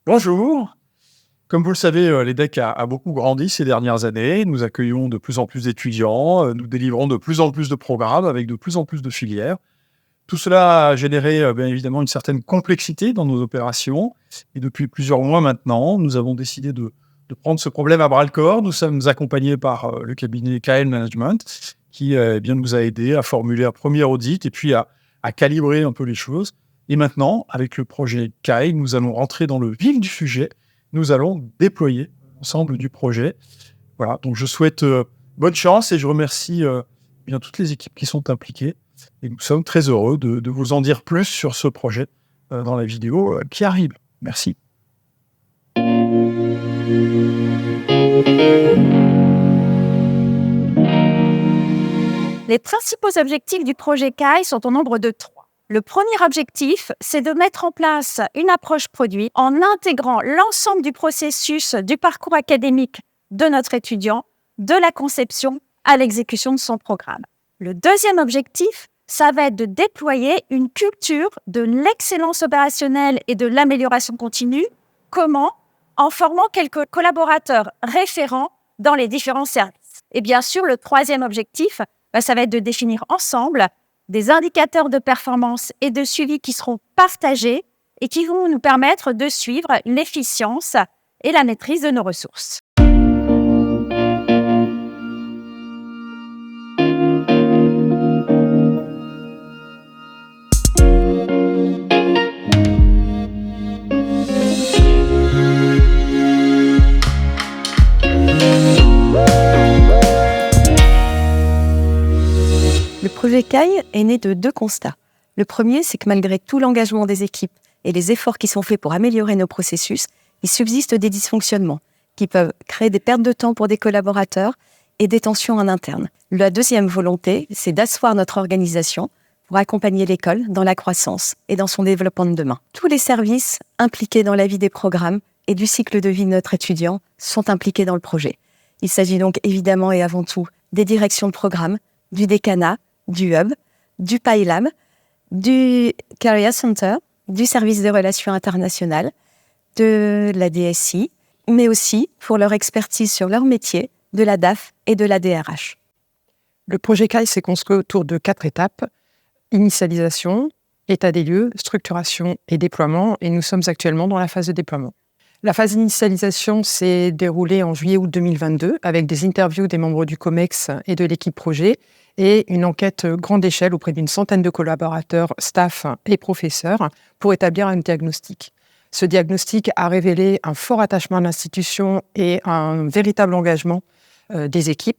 Bonjour. Comme vous le savez, l'EDEC a beaucoup grandi ces dernières années. Nous accueillons de plus en plus d'étudiants, nous délivrons de plus en plus de programmes avec de plus en plus de filières. Tout cela a généré, bien évidemment une certaine complexité dans nos opérations et depuis plusieurs mois maintenant, nous avons décidé de prendre ce problème à bras-le-corps. Nous sommes accompagnés par, le cabinet KL Management qui, eh bien nous a aidés à formuler un premier audit et puis à calibrer un peu les choses. Et maintenant, avec le projet KAI, nous allons rentrer dans le vif du sujet. Nous allons déployer l'ensemble du projet. Voilà, donc je souhaite bonne chance et je remercie bien toutes les équipes qui sont impliquées. Et nous sommes très heureux de vous en dire plus sur ce projet dans la vidéo qui arrive. Merci. Les principaux objectifs du projet KAI sont au nombre de 3. Le premier objectif, c'est de mettre en place une approche produit en intégrant l'ensemble du processus du parcours académique de notre étudiant, de la conception à l'exécution de son programme. Le deuxième objectif, ça va être de déployer une culture de l'excellence opérationnelle et de l'amélioration continue. Comment ? En formant quelques collaborateurs référents dans les différents services. Et bien sûr, le troisième objectif, ça va être de définir ensemble des indicateurs de performance et de suivi qui seront partagés et qui vont nous permettre de suivre l'efficience et la maîtrise de nos ressources. Le projet KAI est né de 2 constats. Le premier, c'est que malgré tout l'engagement des équipes et les efforts qui sont faits pour améliorer nos processus, il subsiste des dysfonctionnements qui peuvent créer des pertes de temps pour des collaborateurs et des tensions en interne. La deuxième volonté, c'est d'asseoir notre organisation pour accompagner l'école dans la croissance et dans son développement de demain. Tous les services impliqués dans la vie des programmes et du cycle de vie de notre étudiant sont impliqués dans le projet. Il s'agit donc évidemment et avant tout des directions de programme, du décanat, du Hub, du PyLab, du Career Center, du service de relations internationales, de la DSI, mais aussi pour leur expertise sur leur métier, de la DAF et de la DRH. Le projet KAI s'est construit autour de 4 étapes. Initialisation, état des lieux, structuration et déploiement, et nous sommes actuellement dans la phase de déploiement. La phase d'initialisation s'est déroulée en juillet-août 2022 avec des interviews des membres du COMEX et de l'équipe projet et une enquête grande échelle auprès d'une centaine de collaborateurs, staff et professeurs pour établir un diagnostic. Ce diagnostic a révélé un fort attachement à l'institution et un véritable engagement des équipes,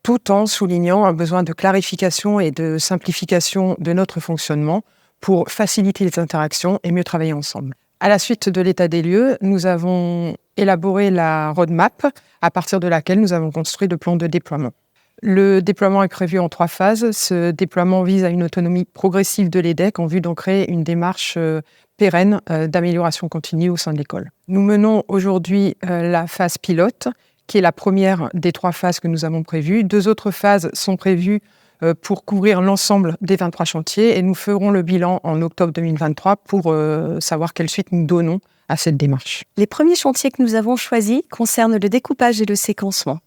tout en soulignant un besoin de clarification et de simplification de notre fonctionnement pour faciliter les interactions et mieux travailler ensemble. À la suite de l'état des lieux, nous avons élaboré la roadmap à partir de laquelle nous avons construit le plan de déploiement. Le déploiement est prévu en 3 phases. Ce déploiement vise à une autonomie progressive de l'EDEC en vue d'en créer une démarche pérenne d'amélioration continue au sein de l'école. Nous menons aujourd'hui la phase pilote, qui est la première des 3 phases que nous avons prévues. 2 autres phases sont prévues pour couvrir l'ensemble des 23 chantiers et nous ferons le bilan en octobre 2023 pour savoir quelle suite nous donnons à cette démarche. Les premiers chantiers que nous avons choisis concernent le découpage et le séquencement.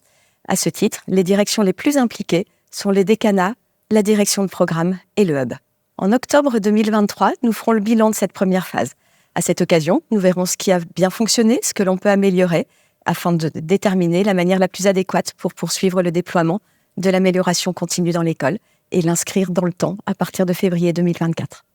À ce titre, les directions les plus impliquées sont les décanats, la direction de programme et le Hub. En octobre 2023, nous ferons le bilan de cette première phase. À cette occasion, nous verrons ce qui a bien fonctionné, ce que l'on peut améliorer, afin de déterminer la manière la plus adéquate pour poursuivre le déploiement de l'amélioration continue dans l'école et l'inscrire dans le temps à partir de février 2024.